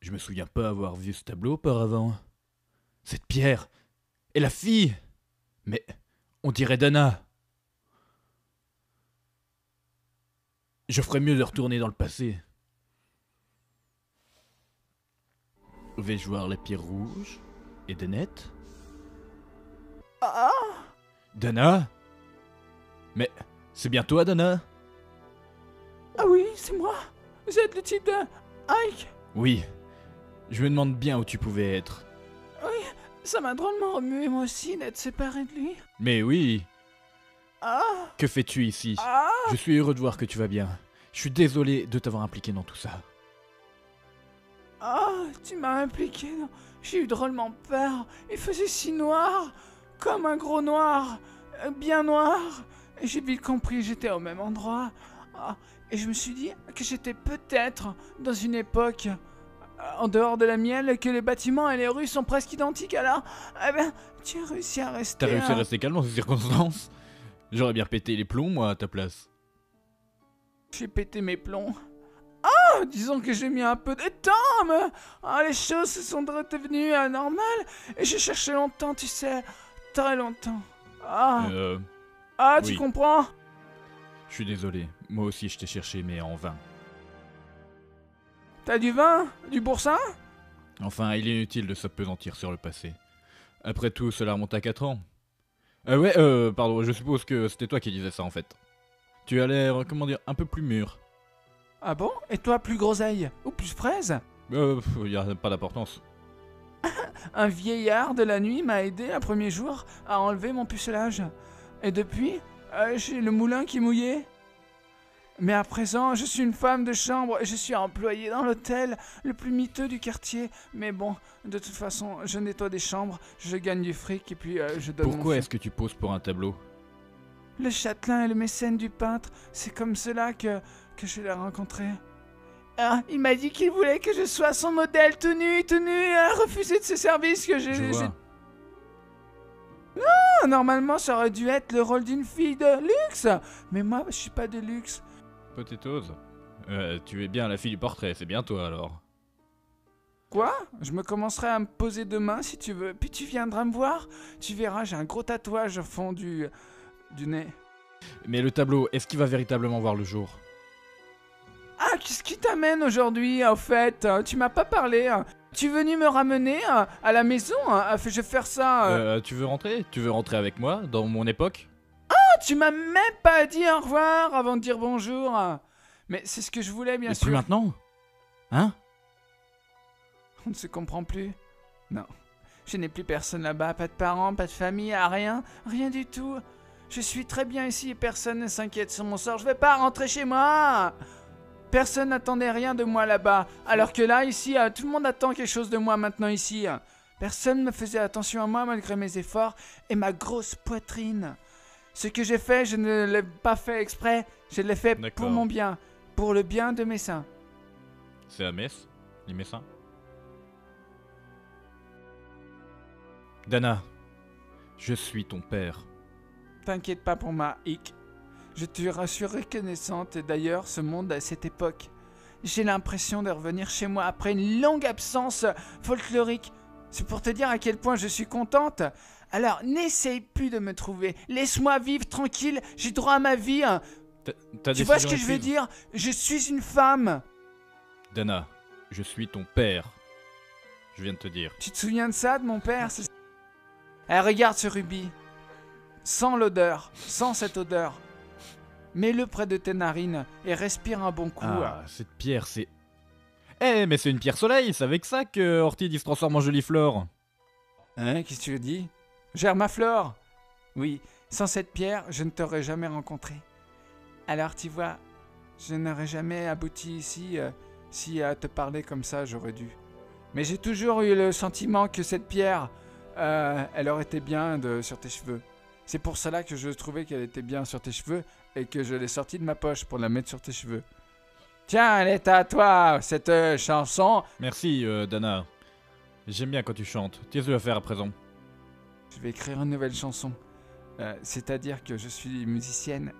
Je me souviens pas avoir vu ce tableau auparavant. Cette pierre. Et la fille. Mais on dirait Dana. Je ferais mieux de retourner dans le passé. Vais-je voir la pierre rouge et Danette? Ah, Dana? Mais c'est bien toi, Dana? ah oui, c'est moi. Vous êtes le type de Ike. Oui. Je me demande bien où tu pouvais être. Oui, ça m'a drôlement remué moi aussi d'être séparé de lui. Mais oui. Ah, Que fais-tu ici? ah, Je suis heureux de voir que tu vas bien. Je suis désolé de t'avoir impliqué dans tout ça. ah, tu m'as impliqué. J'ai eu drôlement peur. Il faisait si noir, comme un gros noir, bien noir. Et j'ai vite compris, j'étais au même endroit. Ah, et je me suis dit que j'étais peut-être dans une époque en dehors de la mienne, et que les bâtiments et les rues sont presque identiques. Alors, eh ben, tu as réussi à rester. T'as réussi à rester calme dans ces circonstances? J'aurais bien pété les plombs, moi, à ta place. J'ai pété mes plombs. Ah, disons que j'ai mis un peu de temps, mais les choses se sont redevenues normales. Et j'ai cherché longtemps, tu sais, très longtemps. Ah, tu oui. comprends? Je suis désolé. Moi aussi, je t'ai cherché, mais en vain. T'as du vin? Du boursin? Enfin, il est inutile de s'appesantir sur le passé. Après tout, cela remonte à 4 ans. Pardon, je suppose que c'était toi qui disais ça, en fait. Tu as l'air, comment dire, un peu plus mûr. Ah bon? Et toi, plus groseille? Ou plus fraise? Y a pas d'importance. Un vieillard de la nuit m'a aidé un premier jour à enlever mon pucelage. Et depuis, j'ai le moulin qui mouillait. Mais à présent, je suis une femme de chambre et je suis employée dans l'hôtel le plus miteux du quartier. Mais bon, de toute façon, je nettoie des chambres, je gagne du fric et puis je donne Pourquoi est-ce que tu poses pour un tableau? Le châtelain et le mécène du peintre, c'est comme cela que je l'ai rencontré. Ah, il m'a dit qu'il voulait que je sois son modèle tout nu, a refusé de ses services que Je vois. Ah, normalement, ça aurait dû être le rôle d'une fille de luxe. Mais moi, je suis pas de luxe. Potatoes. Tu es bien la fille du portrait, c'est bien toi alors. Quoi? Je me commencerai à me poser demain si tu veux. Puis tu viendras me voir. Tu verras, j'ai un gros tatouage au fond du nez. Mais le tableau, est-ce qu'il va véritablement voir le jour? Ah, qu'est-ce qui t'amène aujourd'hui, au fait? Tu m'as pas parlé. Tu es venu me ramener à la maison? Je vais faire ça. Tu veux rentrer? Tu veux rentrer avec moi, dans mon époque? Tu m'as même pas dit au revoir avant de dire bonjour. Mais c'est ce que je voulais, bien Et sûr. plus maintenant? Hein? On ne se comprend plus. Non. Je n'ai plus personne là-bas, pas de parents, pas de famille, rien, rien du tout. Je suis très bien ici et personne ne s'inquiète sur mon sort. Je vais pas rentrer chez moi. Personne n'attendait rien de moi là-bas. Alors que là, ici, tout le monde attend quelque chose de moi maintenant ici. Personne ne faisait attention à moi malgré mes efforts et ma grosse poitrine. Ce que j'ai fait, je ne l'ai pas fait exprès. Je l'ai fait D'accord. pour mon bien. Pour le bien de mes seins. C'est à Metz, les Messins. Dana, je suis ton père. T'inquiète pas pour ma hic. Je te suis reconnaissante et d'ailleurs ce monde à cette époque. J'ai l'impression de revenir chez moi après une longue absence folklorique. C'est pour te dire à quel point je suis contente. Alors n'essaye plus de me trouver. Laisse-moi vivre tranquille. J'ai droit à ma vie. Tu vois ce que je veux dire? Je suis une femme. Dana, je suis ton père. Je viens de te dire. Tu te souviens de ça, de mon père? Regarde ce rubis. Sans l'odeur, sans cette odeur. Mets-le près de tes narines et respire un bon coup. Ah, cette pierre, c'est... mais c'est une pierre soleil, c'est avec ça que Ortide il se transforme en jolie flore. Hein, qu'est-ce que tu dis? Germaflore. Oui, sans cette pierre, je ne t'aurais jamais rencontré. Alors tu vois, je n'aurais jamais abouti ici si à te parler comme ça j'aurais dû. Mais j'ai toujours eu le sentiment que cette pierre, elle aurait été bien sur tes cheveux. C'est pour cela que je trouvais qu'elle était bien sur tes cheveux et que je l'ai sortie de ma poche pour la mettre sur tes cheveux. Tiens, elle est à toi, cette chanson. Merci, Dana. J'aime bien quand tu chantes. Qu'est-ce que tu vas faire à présent? Je vais écrire une nouvelle chanson. C'est-à-dire que je suis musicienne.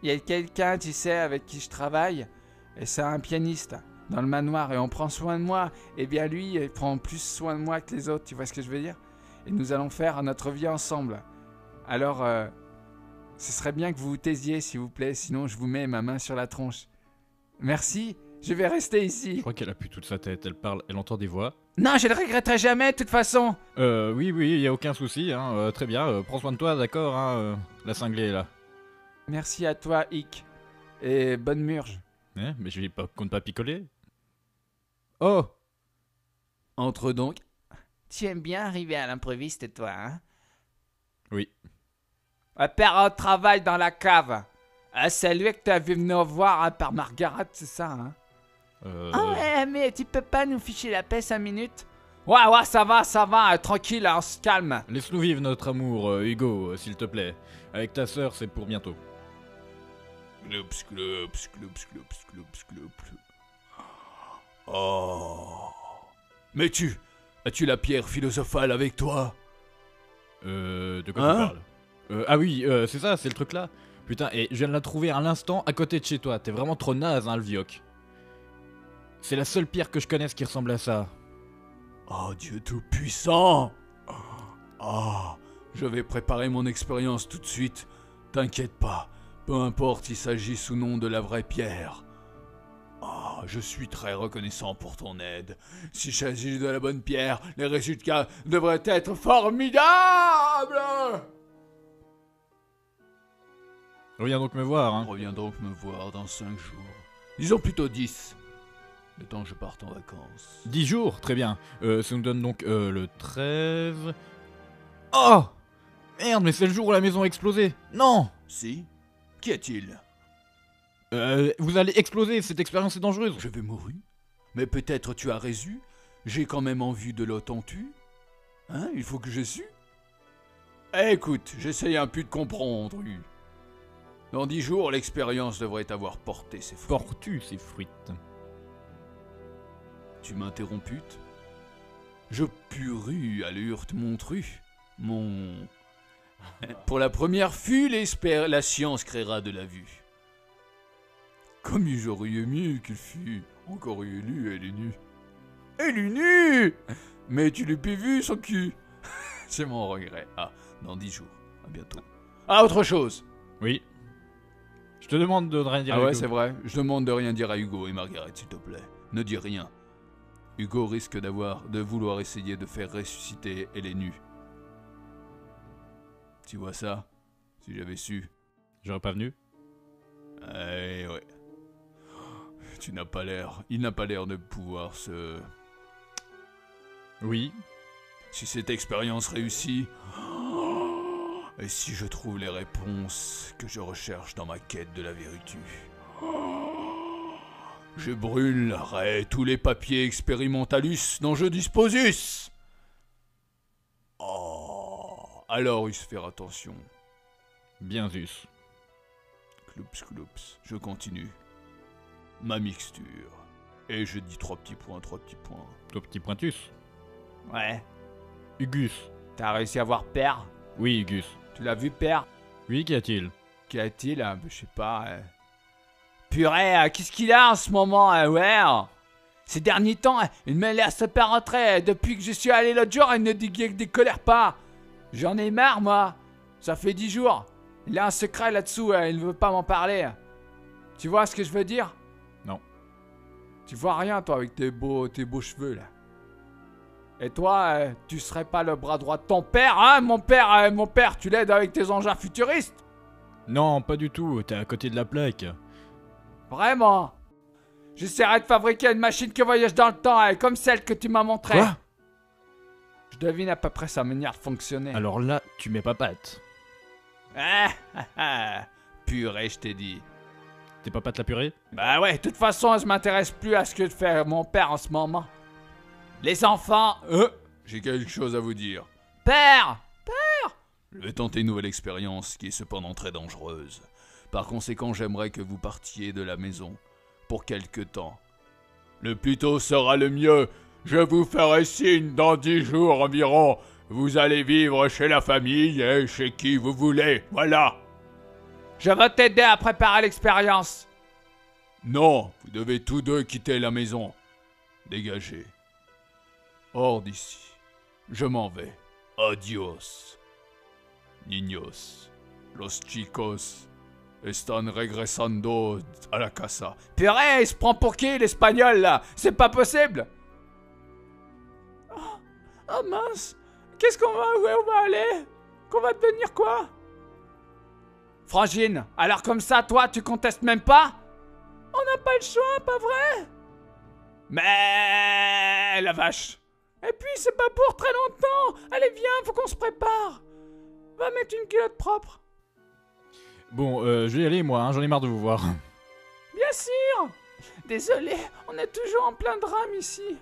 Il y a quelqu'un, tu sais, avec qui je travaille, et c'est un pianiste. dans le manoir et on prend soin de moi, eh bien lui, il prend plus soin de moi que les autres, tu vois ce que je veux dire? Et nous allons faire notre vie ensemble. Alors, ce serait bien que vous vous taisiez, s'il vous plaît, sinon je vous mets ma main sur la tronche. Merci, je vais rester Je ici. crois qu'elle a plus toute sa tête, elle parle, elle entend des voix. Non, je le regretterai jamais, de toute façon. Oui, y a aucun souci, hein, très bien, prends soin de toi, d'accord, hein, la cinglée là. Merci à toi, Ick. Et bonne murge. Hein, mais je compte pas picoler. Oh! Entre donc. Tu aimes bien arriver à l'improviste, toi, hein? Oui. Père au travail dans la cave. C'est lui que t'as vu venir voir hein, par Margaret, c'est ça, hein? Ah ouais, mais tu peux pas nous ficher la paix 5 minutes? Ouais, ça va, tranquille, on se calme. Laisse-nous vivre notre amour, Hugo, s'il te plaît. Avec ta sœur, c'est pour bientôt. Clops, clops, clops, clops, clops, clops. Oh. Mais as-tu la pierre philosophale avec toi? De quoi tu parles? Ah oui, c'est ça, c'est le truc là. Putain, et je viens de la trouver à l'instant à côté de chez toi. T'es vraiment trop naze, hein, le vioc. C'est la seule pierre que je connaisse qui ressemble à ça. Oh Dieu tout-puissant! Ah, je vais préparer mon expérience tout de suite. T'inquiète pas, peu importe s'il s'agisse ou non de la vraie pierre. Ah, je suis très reconnaissant pour ton aide. S'il s'agit de la bonne pierre, les résultats devraient être formidables! Reviens donc me voir, hein. Reviens donc me voir dans 5 jours. Disons plutôt 10. Le temps que je parte en vacances. 10 jours, très bien. Ça nous donne donc le 13... Oh! Merde, mais c'est le jour où la maison a explosé. Non! Si? Qu'y a-t-il? Vous allez exploser, cette expérience est dangereuse. Je vais mourir? Mais peut-être tu as raison. J'ai quand même envie de l'autant-tu. Hein? Il faut que je sue. Écoute, j'essaye un peu de comprendre. Dans 10 jours, l'expérience devrait avoir porté ses fruits. Portu ces fruits. Tu m'interrompus? Je purus à l'urte montru. Pour la première fut la science créera de la vue. Comme j'aurais aimé qu'il fût encore élu, elle est nue. Elle est nue! Mais tu l'as pas vu son cul? C'est mon regret. Ah, dans 10 jours. À bientôt. Ah, autre chose! Oui. Je te demande de rien dire. Ah à ouais, Hugo. c'est vrai. Je demande de rien dire à Hugo et Margaret, s'il te plaît. Ne dis rien. Hugo risque de vouloir essayer de faire ressusciter elle nue. Tu vois ça? Si j'avais su. J'aurais pas venu. Eh ouais. Tu n'as pas l'air. Il n'a pas l'air de pouvoir se... Oui. Si cette expérience réussit... Et si je trouve les réponses que je recherche dans ma quête de la vérité? Je brûlerai tous les papiers expérimentalus dont je disposus. Oh, alors il se faire attention. Bien zus. Cloups, cloups. Je continue. Ma mixture. Et je dis 3 petits points, 3 petits points. Toi petit pointus. Ouais. Hugus. T'as réussi à voir Père? Oui, Hugus. Tu l'as vu, Père? Oui, qu'y a-t-il? Qu'y a-t-il? Je sais pas. Purée, qu'est-ce qu'il a en ce moment, ouais? Ces derniers temps, il me laisse pas rentrer. Depuis que je suis allé l'autre jour, il ne décolère pas. J'en ai marre, moi. Ça fait 10 jours. Il a un secret là-dessous, il ne veut pas m'en parler. Tu vois ce que je veux dire? Non. Tu vois rien, toi, avec tes beaux cheveux, là. Et toi, tu serais pas le bras droit de ton père, hein? Mon père, tu l'aides avec tes engins futuristes? Non, pas du tout, t'es à côté de la plaque. Vraiment? J'essaierai de fabriquer une machine qui voyage dans le temps, comme celle que tu m'as montrée. Quoi? Je devine à peu près sa manière de fonctionner. Alors là, tu mets pas patte. Purée, je t'ai dit. T'es pas patte la purée? Bah ouais, de toute façon, je m'intéresse plus à ce que fait mon père en ce moment. Les enfants... J'ai quelque chose à vous dire. Père! Je vais tenter une nouvelle expérience qui est cependant très dangereuse. Par conséquent, j'aimerais que vous partiez de la maison pour quelque temps. Le plus tôt sera le mieux. Je vous ferai signe dans 10 jours environ. Vous allez vivre chez la famille et chez qui vous voulez. Voilà. Je vais t'aider à préparer l'expérience. Non, vous devez tous deux quitter la maison. Dégagez. Hors d'ici. Je m'en vais. Adios. Niños. Los chicos están regresando a la casa. Purée, il se prend pour qui l'espagnol là? C'est pas possible. Oh mince, qu'est-ce qu'on va, où on va aller? Qu'on va devenir quoi? Frangine, alors comme ça, toi, tu contestes même pas? On n'a pas le choix, pas vrai? Mais la vache. Et puis, c'est pas pour très longtemps. Allez, viens, faut qu'on se prépare. Va mettre une culotte propre. Bon, je vais y aller, moi, hein, j'en ai marre de vous voir. Bien sûr. Désolé, on est toujours en plein drame ici.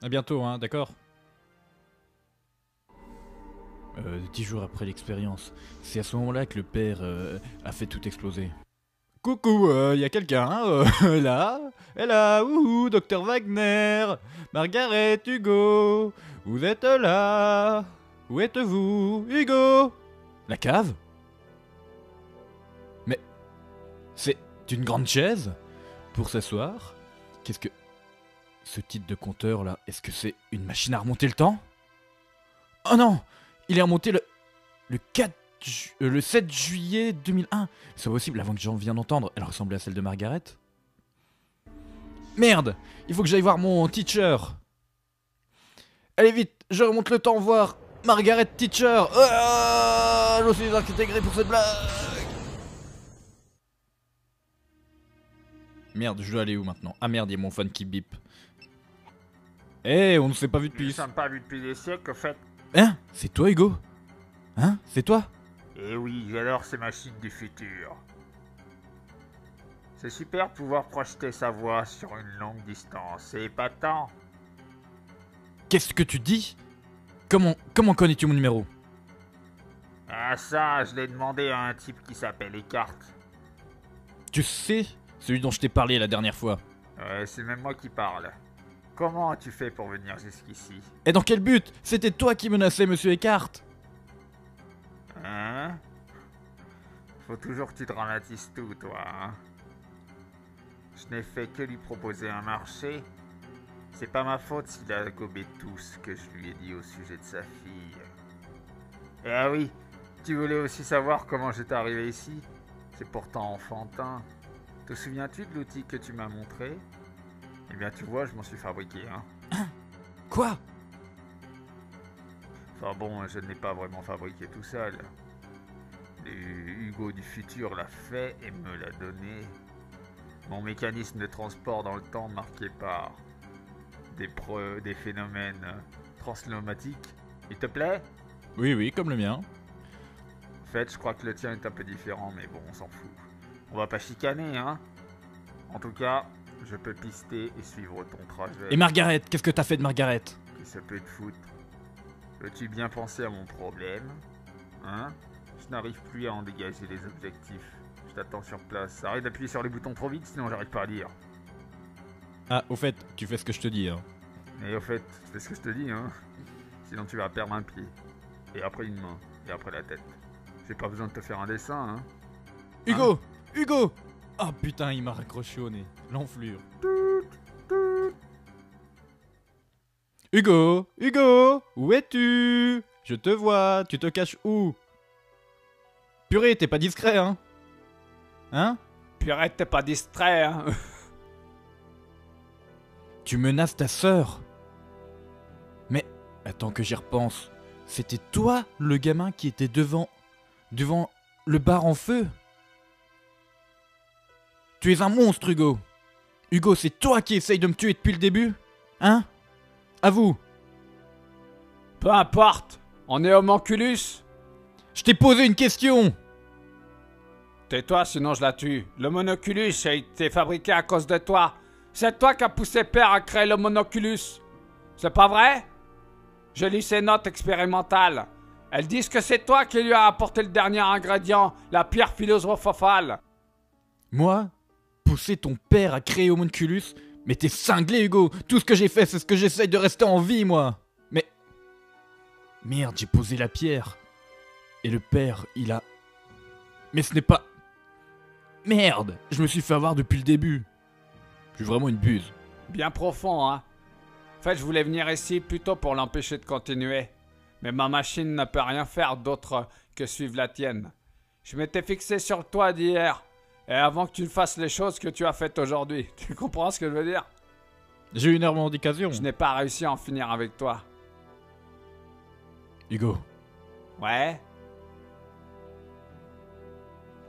À bientôt, hein, d'accord 10 jours après l'expérience, c'est à ce moment-là que le père a fait tout exploser. Coucou, y a quelqu'un, là? Et là, ouhou, Docteur Wagner, Margaret, Hugo, vous êtes là? Où êtes-vous, Hugo? La cave? Mais, c'est une grande chaise? Pour s'asseoir? Qu'est-ce que... Ce titre de compteur là, est-ce que c'est une machine à remonter le temps? Oh non! Il est remonté le 7 juillet 2001. C'est possible, avant que j'en vienne d'entendre, elle ressemblait à celle de Margaret. Merde! Il faut que j'aille voir mon teacher. Allez vite, je remonte le temps voir Margaret teacher. Je suis intégré pour cette blague. Merde, je dois aller où maintenant? Ah merde, il y a mon phone qui bip. On ne s'est pas vu depuis... Nous ne sommes pas vus depuis des siècles, au fait. Hein? C'est toi, Hugo? Hein? C'est toi? Eh oui, alors ces machines du futur. C'est super de pouvoir projeter sa voix sur une longue distance, c'est épatant. Qu'est-ce que tu dis? Comment connais-tu mon numéro? Ah ça, je l'ai demandé à un type qui s'appelle Eckhart. Tu sais, celui dont je t'ai parlé la dernière fois. Ouais, c'est même moi qui parle. Comment as-tu fait pour venir jusqu'ici? Et dans quel but? C'était toi qui menaçais Monsieur Eckhart. Hein? Faut toujours que tu dramatises tout, toi, hein? Je n'ai fait que lui proposer un marché. C'est pas ma faute s'il a gobé tout ce que je lui ai dit au sujet de sa fille. Et ah oui, tu voulais aussi savoir comment j'étais arrivé ici? C'est pourtant enfantin. Te souviens-tu de l'outil que tu m'as montré? Eh bien, tu vois, je m'en suis fabriqué, hein. Quoi? Enfin bon, je ne l'ai pas vraiment fabriqué tout seul. Hugo du futur l'a fait et me l'a donné. Mon mécanisme de transport dans le temps marqué par des phénomènes transnomatiques. Il te plaît? Oui, comme le mien. En fait, je crois que le tien est un peu différent, mais bon, on s'en fout. On va pas chicaner, hein. En tout cas, je peux pister et suivre ton trajet. Et Margaret, qu'est-ce que t'as fait de Margaret? Qui se peut te foutre. Veux-tu bien penser à mon problème? Hein? Je n'arrive plus à en dégager les objectifs. Je t'attends sur place. Arrête d'appuyer sur les boutons trop vite, sinon j'arrive pas à lire. Ah, au fait, tu fais ce que je te dis, hein. Et au fait, tu fais ce que je te dis, hein. Sinon tu vas perdre un pied. Et après une main. Et après la tête. J'ai pas besoin de te faire un dessin, hein. Hugo! Hugo! Oh putain, il m'a raccroché au nez. L'enflure. Hugo! Hugo! Où es-tu? Je te vois, tu te caches où? Purée, t'es pas discret, hein? Hein? Purée, t'es pas distrait, hein. Tu menaces ta sœur? Mais, attends que j'y repense. C'était toi, le gamin qui était devant le bar en feu? Tu es un monstre, Hugo. Hugo, c'est toi qui essaye de me tuer depuis le début? Hein? À vous. Peu importe, on est homonculus. Je t'ai posé une question. Tais-toi, sinon je la tue. Le monoculus a été fabriqué à cause de toi. C'est toi qui as poussé Père à créer le monoculus. C'est pas vrai? Je lis ses notes expérimentales. Elles disent que c'est toi qui lui as apporté le dernier ingrédient, la pierre philosophale. Moi? Pousser ton père à créer Homunculus? Mais t'es cinglé, Hugo. Tout ce que j'ai fait, c'est ce que j'essaye de rester en vie, moi. Mais... Merde, j'ai posé la pierre. Et le père, il a... Mais ce n'est pas... Merde, je me suis fait avoir depuis le début. Je suis vraiment une buse. Bien profond, hein. En fait, je voulais venir ici plutôt pour l'empêcher de continuer. Mais ma machine ne peut rien faire d'autre que suivre la tienne. Je m'étais fixé sur toi d'hier. Et avant que tu ne fasses les choses que tu as faites aujourd'hui. Tu comprends ce que je veux dire? J'ai eu une revendication. Je n'ai pas réussi à en finir avec toi. Hugo, Ouais?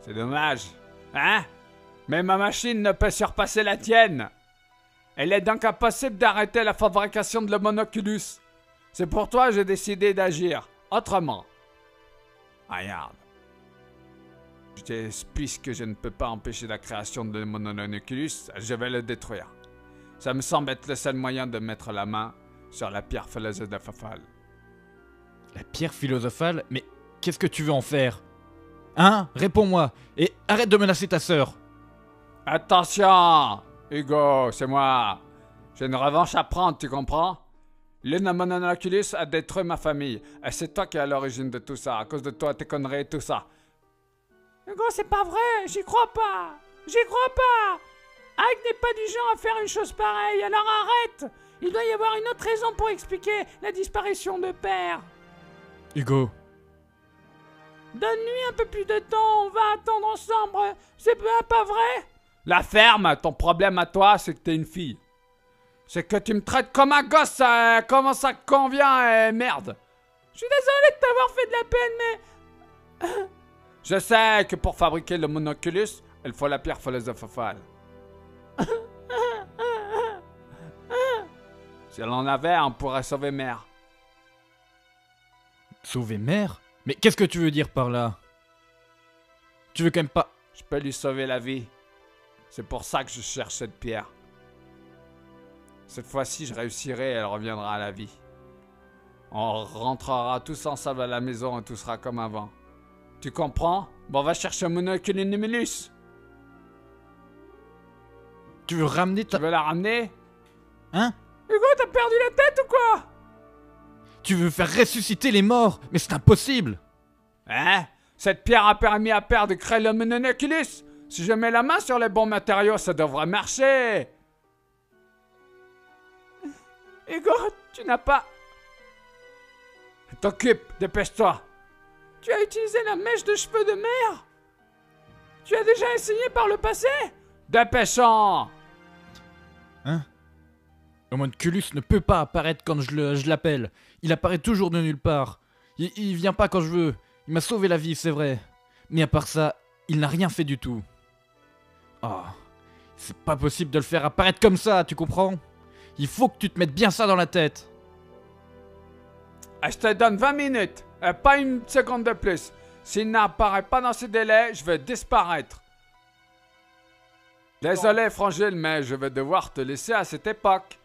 C'est dommage. Hein? Mais ma machine ne peut surpasser la tienne. Elle est donc impossible d'arrêter la fabrication de l'homonoculus. C'est pour toi que j'ai décidé d'agir autrement. Regarde. Puisque je ne peux pas empêcher la création de l'homonoculus, je vais le détruire. Ça me semble être le seul moyen de mettre la main sur la pierre philosophale. la pierre philosophale, mais qu'est-ce que tu veux en faire? Hein? Réponds-moi, et arrête de menacer ta sœur. Attention, Hugo, c'est moi. J'ai une revanche à prendre, tu comprends? L'homonoculus a détruit ma famille. Et c'est toi qui es à l'origine de tout ça, à cause de toi, tes conneries et tout ça. Hugo, c'est pas vrai, j'y crois pas. J'y crois pas. Ike n'est pas du genre à faire une chose pareille, alors arrête. Il doit y avoir une autre raison pour expliquer la disparition de père. Hugo, Donne-lui un peu plus de temps, on va attendre ensemble. C'est pas vrai? La ferme, ton problème à toi, c'est que t'es une fille. C'est que tu me traites comme un gosse, comment ça convient, merde. Je suis désolé de t'avoir fait de la peine, mais... Je sais que pour fabriquer le monoculus, il faut la pierre philosophale. Si on en avait, on pourrait sauver mère. sauver mère? Mais qu'est-ce que tu veux dire par là? Tu veux quand même pas... Je peux lui sauver la vie. C'est pour ça que je cherche cette pierre. Cette fois-ci, je réussirai et elle reviendra à la vie. On rentrera tous ensemble à la maison et tout sera comme avant. Tu comprends? Bon, on va chercher Monoculus. Tu veux ramener ta... Tu veux la ramener? Hein? Hugo, t'as perdu la tête ou quoi? Tu veux faire ressusciter les morts? Mais c'est impossible! Hein? Cette pierre a permis à père de créer le Monoculus. Si je mets la main sur les bons matériaux, ça devrait marcher. Hugo, tu n'as pas... T'occupe, dépêche-toi. Tu as utilisé la mèche de cheveux de mère? Tu as déjà essayé par le passé? Dépêchons! Homunculus ne peut pas apparaître quand je l'appelle. Il apparaît toujours de nulle part. Il vient pas quand je veux. Il m'a sauvé la vie, c'est vrai. Mais à part ça, il n'a rien fait du tout. Oh, c'est pas possible de le faire apparaître comme ça, tu comprends? Il faut que tu te mettes bien ça dans la tête. Je te donne 20 minutes, pas une seconde de plus. S'il n'apparaît pas dans ce délai, je vais disparaître. Désolé, Frangile, mais je vais devoir te laisser à cette époque.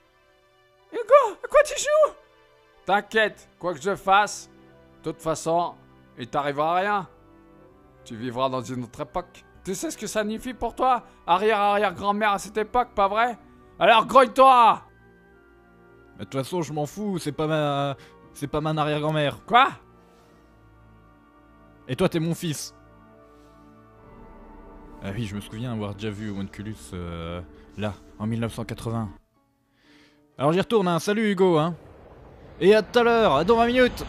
Hugo, à quoi tu joues? T'inquiète, quoi que je fasse, de toute façon, il t'arrivera rien. Tu vivras dans une autre époque. Tu sais ce que ça signifie pour toi? Arrière-arrière-grand-mère à cette époque, pas vrai? Alors grouille-toi! De toute façon, je m'en fous, c'est pas ma arrière-grand-mère. Quoi? Et toi, t'es mon fils. Ah oui, je me souviens avoir déjà vu Homunculus là, en 1980. Alors j'y retourne, hein. Salut Hugo, hein. Et à tout à l'heure, à dans 20 minutes.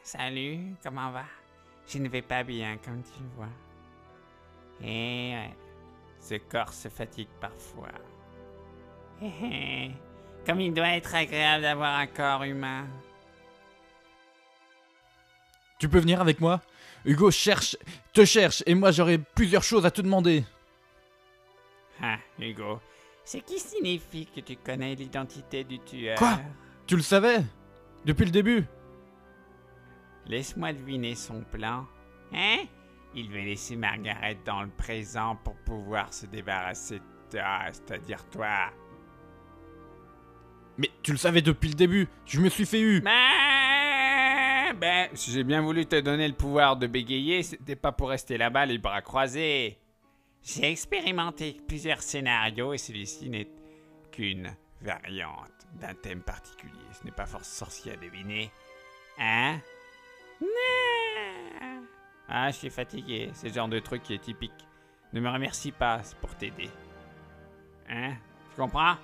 Salut, comment va? Je ne vais pas bien, comme tu le vois. Eh ouais, ce corps se fatigue parfois. Comme il doit être agréable d'avoir un corps humain. Tu peux venir avec moi? Hugo te cherche, et moi j'aurai plusieurs choses à te demander. Ah, Hugo, ce qui signifie que tu connais l'identité du tueur. Quoi? Tu le savais? Depuis le début? Laisse-moi deviner son plan. Hein? Il veut laisser Margaret dans le présent pour pouvoir se débarrasser de toi, c'est-à-dire toi. Mais tu le savais depuis le début, je me suis fait eu. Si j'ai bien voulu te donner le pouvoir de bégayer, c'était pas pour rester là-bas les bras croisés. J'ai expérimenté plusieurs scénarios et celui-ci n'est qu'une variante d'un thème particulier. Ce n'est pas force sorcier à deviner. Hein? Non. Ah, je suis fatigué. C'est le genre de truc qui est typique. Ne me remercie pas, c'est pour t'aider. Hein? Tu comprends?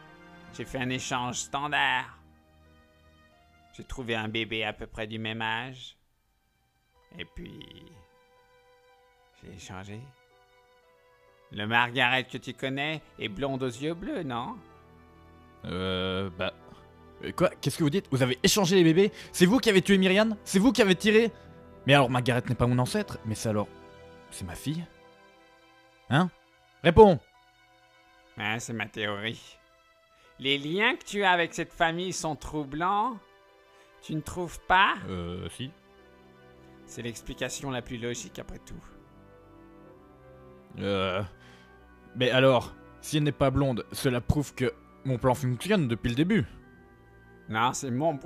J'ai fait un échange standard. J'ai trouvé un bébé à peu près du même âge. Et puis... j'ai échangé. Le Margaret que tu connais est blonde aux yeux bleus, non? Bah... Quoi? Qu'est-ce que vous dites? Vous avez échangé les bébés? C'est vous qui avez tué Myriam? C'est vous qui avez tiré? Mais alors Margaret n'est pas mon ancêtre? Mais c'est alors... c'est ma fille? Hein? Réponds! Ah, c'est ma théorie. Les liens que tu as avec cette famille sont troublants. Tu ne trouves pas? Si. C'est l'explication la plus logique après tout. Mais alors, si elle n'est pas blonde, cela prouve que mon plan fonctionne depuis le début. Non, c'est mon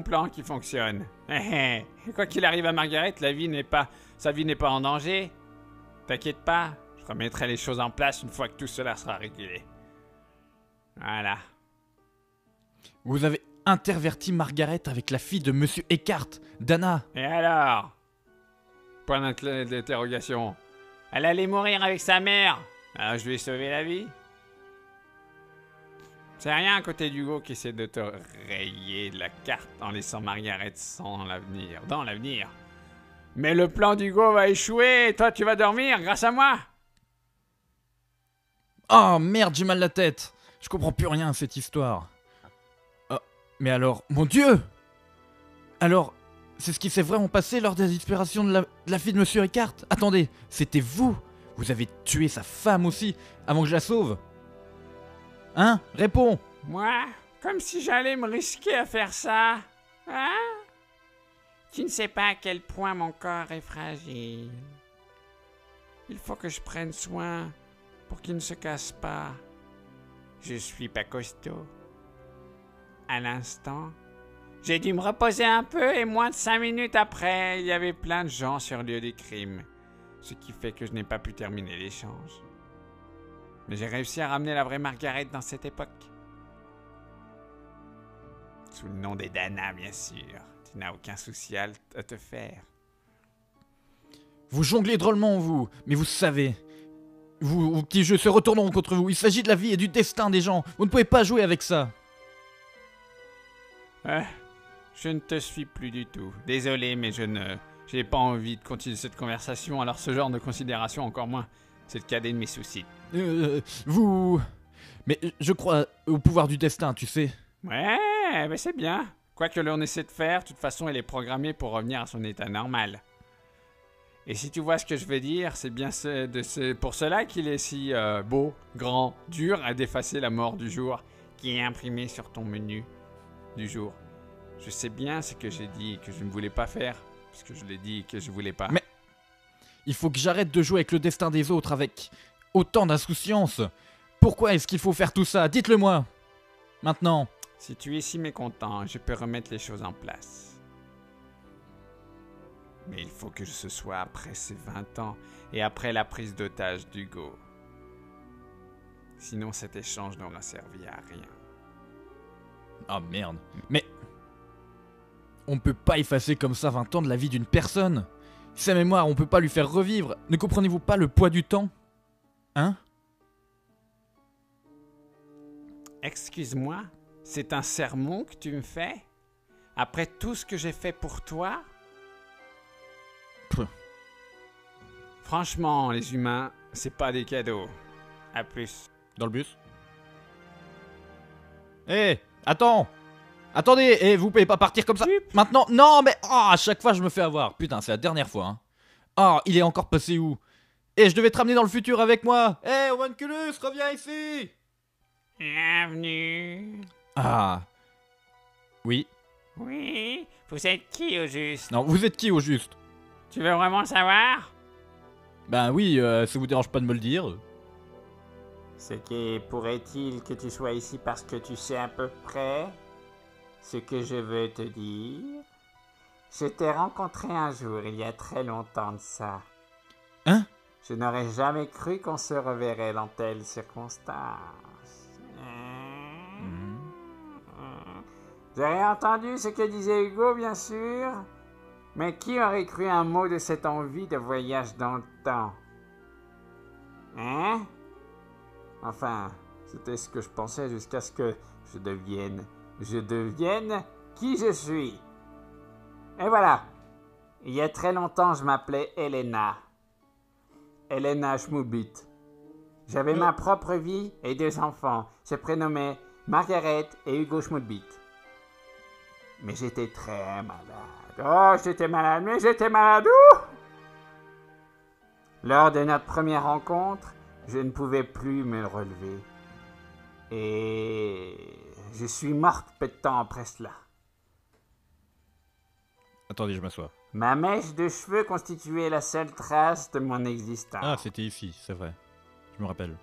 plan qui fonctionne. Quoi qu'il arrive à Margaret, sa vie n'est pas en danger. T'inquiète pas, je remettrai les choses en place une fois que tout cela sera réglé. Voilà. Vous avez interverti Margaret avec la fille de Monsieur Eckhart, Dana. Et alors? Point d'interrogation. Elle allait mourir avec sa mère. Alors je lui ai sauvé la vie. C'est rien à côté d'Hugo qui essaie de te rayer de la carte en laissant Margaret dans l'avenir. Mais le plan d'Hugo va échouer et toi tu vas dormir grâce à moi. Oh merde, j'ai mal la tête. Je comprends plus rien à cette histoire. Oh, mais alors, mon Dieu! Alors, c'est ce qui s'est vraiment passé lors de la disparition de la fille de Monsieur Eckhart? Attendez, c'était vous? Vous avez tué sa femme aussi, avant que je la sauve? Hein? Réponds! Moi? Comme si j'allais me risquer à faire ça. Hein? Tu ne sais pas à quel point mon corps est fragile. Il faut que je prenne soin pour qu'il ne se casse pas. Je suis pas costaud. À l'instant, j'ai dû me reposer un peu et moins de 5 minutes après, il y avait plein de gens sur le lieu des crimes. Ce qui fait que je n'ai pas pu terminer l'échange. Mais j'ai réussi à ramener la vraie Margaret dans cette époque. Sous le nom des Dana, bien sûr. Tu n'as aucun souci à te faire. Vous jonglez drôlement, vous, mais vous savez... Vos petits jeux se retourneront contre vous. Il s'agit de la vie et du destin des gens. Vous ne pouvez pas jouer avec ça. Je ne te suis plus du tout. Désolé, mais j'ai pas envie de continuer cette conversation. Alors ce genre de considération, encore moins. C'est le cadet de mes soucis. Vous... Mais je crois au pouvoir du destin, tu sais. Ouais, mais c'est bien. Quoi que l'on essaie de faire, de toute façon, elle est programmée pour revenir à son état normal. Et si tu vois ce que je veux dire, c'est bien c'est pour cela qu'il est si beau, grand, dur à d'effacer la mort du jour qui est imprimée sur ton menu du jour. Je sais bien ce que j'ai dit que je ne voulais pas faire, parce que je l'ai dit que je voulais pas. Mais il faut que j'arrête de jouer avec le destin des autres avec autant d'insouciance. Pourquoi est-ce qu'il faut faire tout ça? Dites-le moi. Maintenant. Si tu es si mécontent, je peux remettre les choses en place. Mais il faut que ce soit après ces 20 ans et après la prise d'otage d'Hugo. Sinon cet échange n'aura servi à rien. Ah merde. Mais... on peut pas effacer comme ça 20 ans de la vie d'une personne. Sa mémoire, on peut pas lui faire revivre. Ne comprenez-vous pas le poids du temps? Hein? Excuse-moi, c'est un sermon que tu me fais? Après tout ce que j'ai fait pour toi? Pff. Franchement, les humains, c'est pas des cadeaux. À plus. Dans le bus? Hé, attends! Attendez, vous pouvez pas partir comme ça. Maintenant, non, mais à chaque fois je me fais avoir. Putain, c'est la dernière fois. Hein. Oh, il est encore passé où? Je devais te ramener dans le futur avec moi. Homunculus, reviens ici. Bienvenue. Ah. Oui. Oui, vous êtes qui au juste? Non, vous êtes qui au juste? Tu veux vraiment savoir? Ben oui, ça vous dérange pas de me le dire. C'est que pourrait-il que tu sois ici parce que tu sais à peu près ce que je veux te dire? Je t'ai rencontré un jour, il y a très longtemps de ça. Hein? Je n'aurais jamais cru qu'on se reverrait dans telles circonstances. Vous avez entendu ce que disait Hugo, bien sûr? Mais qui aurait cru un mot de cette envie de voyage dans le temps? Hein? Enfin, c'était ce que je pensais jusqu'à ce que je devienne qui je suis. Et voilà. Il y a très longtemps, je m'appelais Elena. Elena Schmoubit. J'avais ma propre vie et 2 enfants. Je prénommais Margaret et Hugo Schmoubit. Mais j'étais très malade. Oh, j'étais malade, mais j'étais malade. Ouh! Lors de notre première rencontre, je ne pouvais plus me relever. Et je suis morte peu de temps après cela. Attendez, je m'assois. Ma mèche de cheveux constituait la seule trace de mon existence. Ah, c'était ici, c'est vrai. Je me rappelle.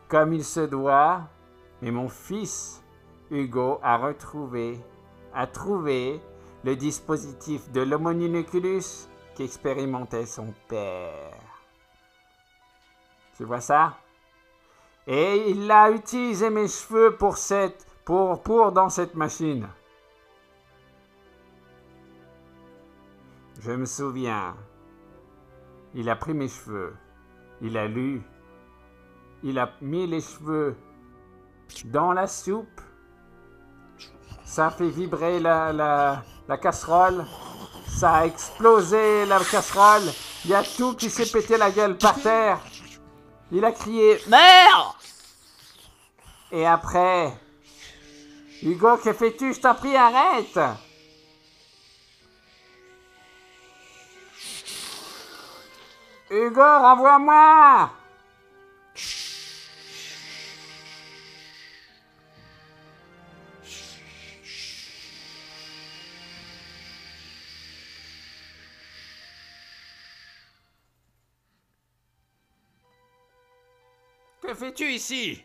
Comme il se doit, mais mon fils, Hugo, a trouvé le dispositif de l'homoninoculus qu'expérimentait son père. Tu vois ça? Et il a utilisé mes cheveux pour dans cette machine. Je me souviens. Il a pris mes cheveux. Il a lu. Il a mis les cheveux dans la soupe. Ça a fait vibrer la casserole. Ça a explosé la casserole. Il y a tout qui s'est pété la gueule par terre. Il a crié « Merde !» Et après... Hugo, que fais-tu? Je t'en prie, arrête! Hugo, renvoie-moi! Que fais-tu ici?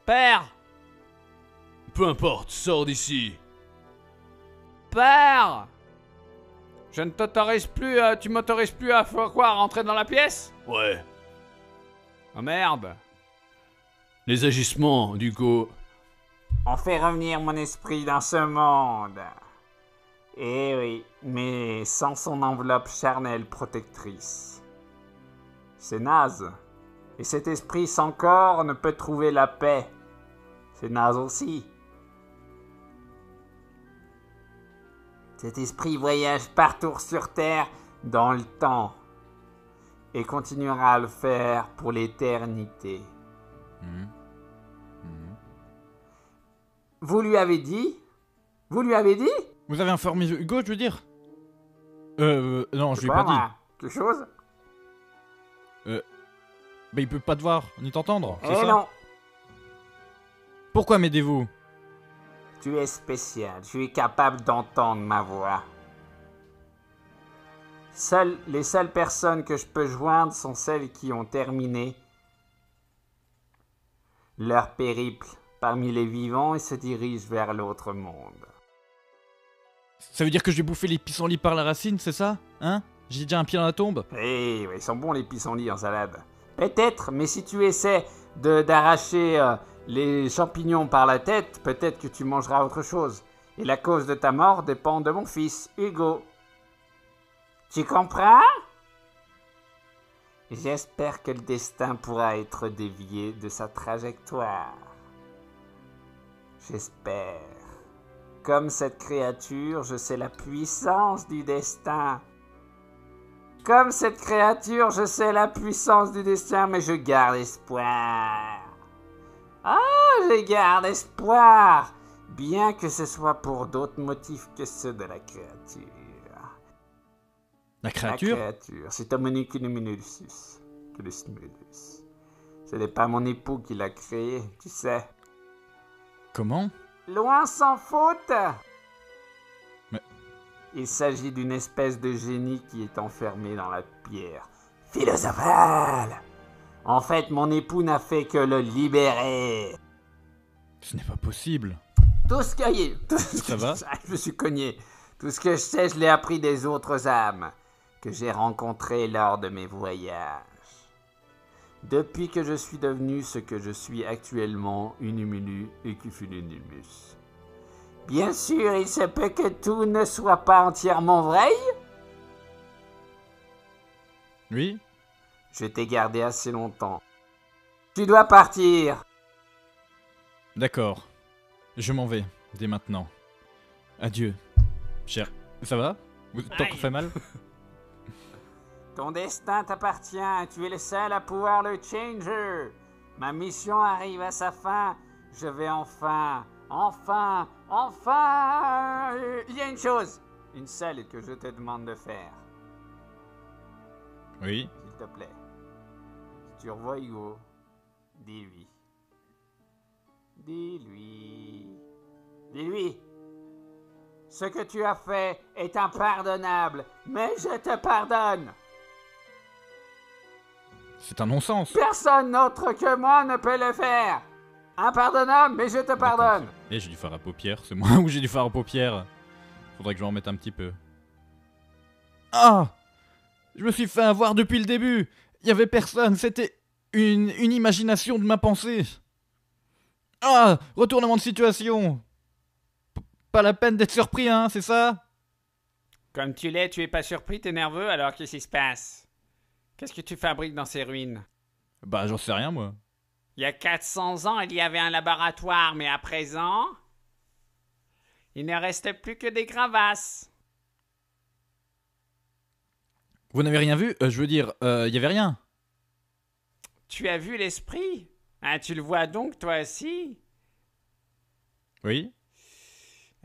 Père! Peu importe, sors d'ici. Père! Je ne t'autorise plus, tu m'autorises plus à faire quoi, rentrer dans la pièce? Ouais. Oh merde! Les agissements d'Hugo. On fait revenir mon esprit dans ce monde. Eh oui, mais sans son enveloppe charnelle protectrice. C'est naze. Et cet esprit sans corps ne peut trouver la paix. C'est naze aussi. Cet esprit voyage partout sur Terre dans le temps. Et continuera à le faire pour l'éternité. Vous lui avez dit? Vous lui avez dit? Vous avez informé Hugo, je veux dire? Non, je lui ai pas dit. Quelque chose? Bah, il peut pas te voir, ni t'entendre, c'est Eh ça? non, Pourquoi m'aidez-vous? tu es spécial, tu es capable d'entendre ma voix. Les seules personnes que je peux joindre sont celles qui ont terminé leur périple parmi les vivants et se dirigent vers l'autre monde. Ça veut dire que je vais bouffer les pissenlits par la racine, c'est ça? Hein? J'ai déjà un pied dans la tombe? Eh oui, ils sont bons les pissenlits en salade. Peut-être, mais si tu essaies d'arracher les champignons par la tête, peut-être que tu mangeras autre chose. Et la cause de ta mort dépend de mon fils, Hugo. Tu comprends? J'espère que le destin pourra être dévié de sa trajectoire. J'espère. Comme cette créature, je sais la puissance du destin. Comme cette créature, je sais la puissance du destin, mais je garde espoir. Ah, je garde espoir, bien que ce soit pour d'autres motifs que ceux de la créature. La créature? La créature, c'est Homunculus. Ce n'est pas mon époux qui l'a créé, tu sais. Comment? Loin sans faute. Mais... Il s'agit d'une espèce de génie qui est enfermé dans la pierre philosophale. En fait, mon époux n'a fait que le libérer. Ce n'est pas possible. Tout ce que... Ça va? Je me suis cogné. Tout ce que je sais, je l'ai appris des autres âmes. que j'ai rencontrés lors de mes voyages. Depuis que je suis devenu ce que je suis actuellement, Unumulu et Cufulunimus. Bien sûr, il se peut que tout ne soit pas entièrement vrai. Oui? Je t'ai gardé assez longtemps. Tu dois partir. D'accord. Je m'en vais, dès maintenant. Adieu, cher. Ça va? T'as encore fait mal? Ton destin t'appartient, tu es le seul à pouvoir le changer. Ma mission arrive à sa fin. Je vais enfin... Il y a une chose, une seule que je te demande de faire, Oui? s'il te plaît. Si tu revois Hugo, dis-lui. Dis-lui. Ce que tu as fait est impardonnable, mais je te pardonne. C'est un non-sens. Personne autre que moi ne peut le faire. Impardonnable, mais je te pardonne. Et j'ai du fard à paupières, c'est moi ou j'ai du fard à paupières? Faudrait que je m'en remette un petit peu. Ah! Je me suis fait avoir depuis le début. Il y avait personne, c'était une imagination de ma pensée. Ah! Retournement de situation. Pas la peine d'être surpris, hein, c'est ça? Comme tu l'es, tu es pas surpris, t'es nerveux, alors qu'est-ce qui se passe? Qu'est-ce que tu fabriques dans ces ruines? Bah j'en sais rien moi. Il y a 400 ans, il y avait un laboratoire, mais à présent, il ne reste plus que des gravasses. Vous n'avez rien vu? Je veux dire, il y avait rien. Tu as vu l'esprit? Ah, tu le vois donc, toi aussi? Oui?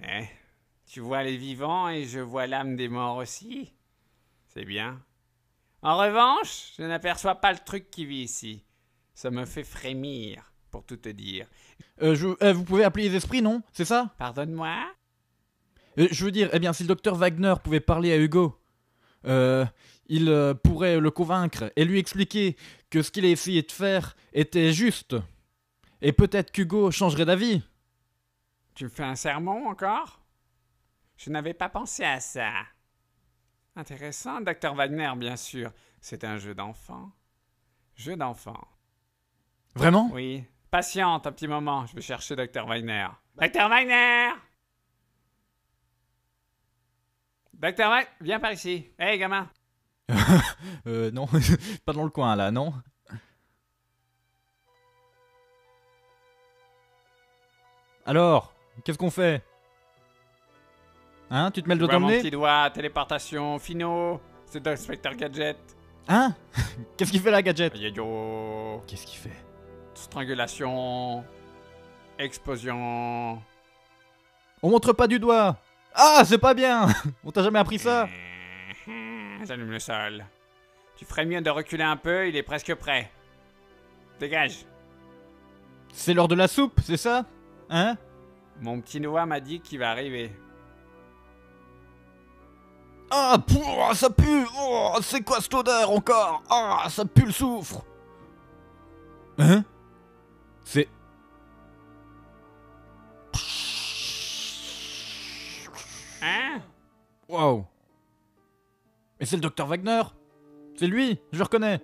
Eh, tu vois les vivants et je vois l'âme des morts aussi. C'est bien. En revanche, je n'aperçois pas le truc qui vit ici. Ça me fait frémir, pour tout te dire. Vous pouvez appeler les esprits, non? C'est ça? Pardonne-moi? Je veux dire, eh bien, si le docteur Wagner pouvait parler à Hugo, il pourrait le convaincre et lui expliquer que ce qu'il a essayé de faire était juste. Et peut-être qu'Hugo changerait d'avis. Tu me fais un sermon encore? Je n'avais pas pensé à ça. Intéressant, docteur Wagner, bien sûr. C'est un jeu d'enfant. Jeu d'enfant. Vraiment? Oui. Patiente un petit moment, je vais chercher docteur Wagner. Docteur Wagner! Docteur Wagner, viens par ici. Hey, gamin! Non, pas dans le coin là, non? Alors, qu'est-ce qu'on fait? Hein, tu te mets le doigt Vois dans mon le nez? petit doigt, téléportation, finaux. C'est l'inspecteur Gadget. Hein? Qu'est-ce qu'il fait là, Gadget? Yo-yo. Qu'est-ce qu'il fait? Strangulation. Explosion. On montre pas du doigt! Ah, c'est pas bien! On t'a jamais appris ça? J'allume le sol. Tu ferais mieux de reculer un peu, il est presque prêt. Dégage. C'est l'heure de la soupe, c'est ça? Hein? Mon petit Noah m'a dit qu'il va arriver. Ah, ça pue! Oh, c'est quoi cette odeur encore? Ah, ça pue le soufre! Hein? C'est... Hein? Wow! Mais c'est le docteur Wagner! C'est lui! Je le reconnais!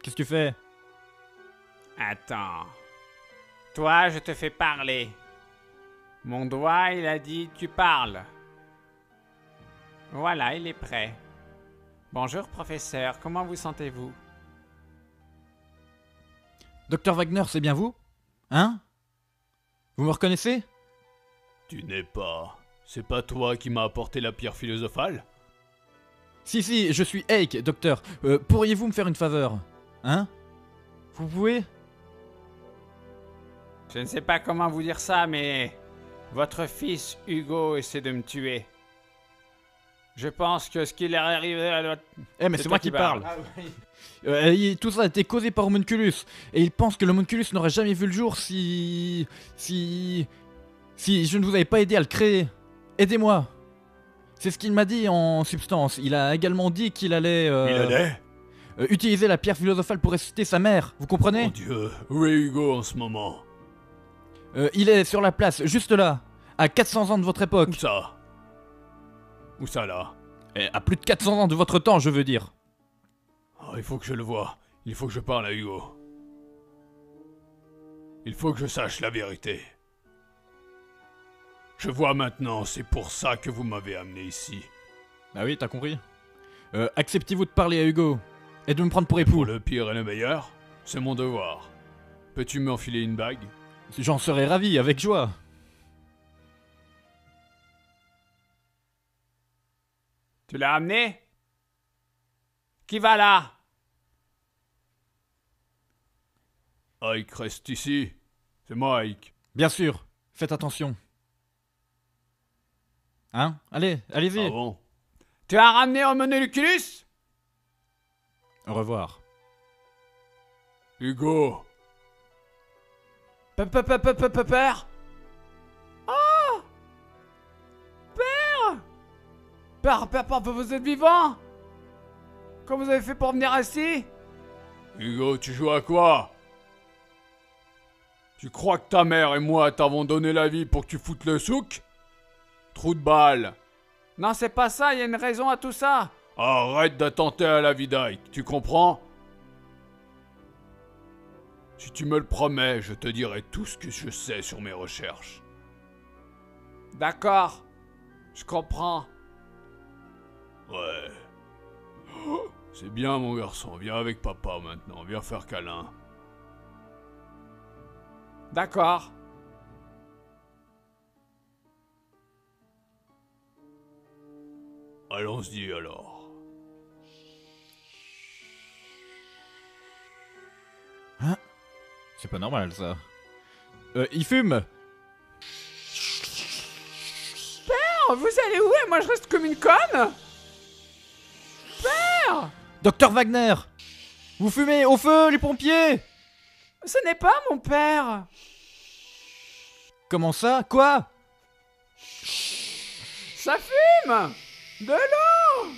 Qu'est-ce que tu fais? Attends. Toi, je te fais parler. Mon doigt, il a dit tu parles. Voilà, il est prêt. Bonjour, professeur. Comment vous sentez-vous? Docteur Wagner, c'est bien vous? Hein? Vous me reconnaissez? Tu n'es pas... C'est pas toi qui m'as apporté la pierre philosophale? Si, je suis Hake, docteur. Pourriez-vous me faire une faveur? Hein? Vous pouvez? Je ne sais pas comment vous dire ça, mais... Votre fils, Hugo, essaie de me tuer. Je pense que ce qu'il est arrivé à l'autre... Eh mais c'est moi qui parle. Tout ça a été causé par Homunculus. Et il pense que l'Homunculus n'aurait jamais vu le jour si je ne vous avais pas aidé à le créer. Aidez-moi. C'est ce qu'il m'a dit en substance. Il a également dit qu'il allait... Il allait? utiliser la pierre philosophale pour ressusciter sa mère. Vous comprenez? Mon Dieu, où est Hugo en ce moment? Il est sur la place, juste là. À 400 ans de votre époque. Où ça? Où ça là? À plus de 400 ans de votre temps, je veux dire. Oh, il faut que je le voie. Il faut que je parle à Hugo. Il faut que je sache la vérité. Je vois maintenant, c'est pour ça que vous m'avez amené ici. Ah oui, t'as compris. Acceptez-vous de parler à Hugo et de me prendre pour époux? Pour le pire et le meilleur, c'est mon devoir. Peux-tu m'enfiler une bague? J'en serais ravi, avec joie. Tu l'as amené? Qui va là? Ike reste ici. C'est moi, Ike. Bien sûr, faites attention. Hein? Allez, allez-y. Ah bon? Tu as ramené Homunculus? Au revoir. Hugo! Père? Oh! Père, vous êtes vivant? Comment vous avez fait pour venir ici? Hugo, tu joues à quoi? Tu crois que ta mère et moi t'avons donné la vie pour que tu foutes le souk? Trou de balle! Non, c'est pas ça, il y a une raison à tout ça. Arrête d'attenter à la vie d'Ike, tu comprends? Si tu me le promets, je te dirai tout ce que je sais sur mes recherches. D'accord, je comprends. Ouais. Oh, c'est bien mon garçon, viens avec papa maintenant, viens faire câlin. D'accord. Allons-y alors. Hein? C'est pas normal ça. Il fume! Oh, vous allez où et moi je reste comme une conne? Docteur Wagner! Vous fumez! Au feu, les pompiers! Ce n'est pas mon père. Comment ça? Quoi? Ça fume. De l'eau.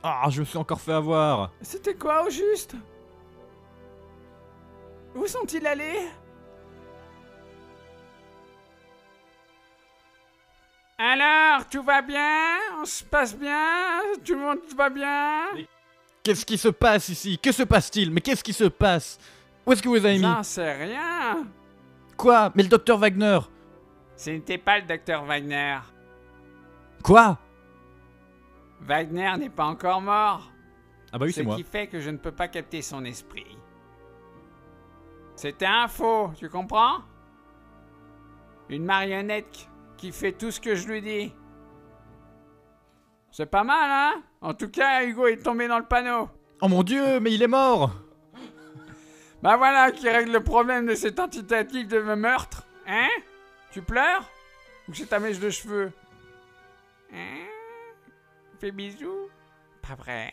Ah, je me suis encore fait avoir. C'était quoi au juste? Où sont-ils allés? Alors, tout va bien? On se passe bien? Tout le monde va bien? Qu'est-ce qui se passe ici? Que se passe-t-il? Mais qu'est-ce qui se passe? Où est-ce que vous avez mis? J'en sais rien. Quoi? Mais le docteur Wagner! Ce n'était pas le docteur Wagner. Quoi? Wagner n'est pas encore mort. Ah bah oui, c'est Ce moi. qui fait que je ne peux pas capter son esprit. C'était un faux, tu comprends? Une marionnette qui fait tout ce que je lui dis. C'est pas mal, hein? En tout cas, Hugo est tombé dans le panneau. Oh mon dieu, mais il est mort! Bah voilà qui règle le problème de cette tentative de meurtre. Hein? Tu pleures? Ou c'est ta mèche de cheveux? Hein? Fais bisous? Pas vrai?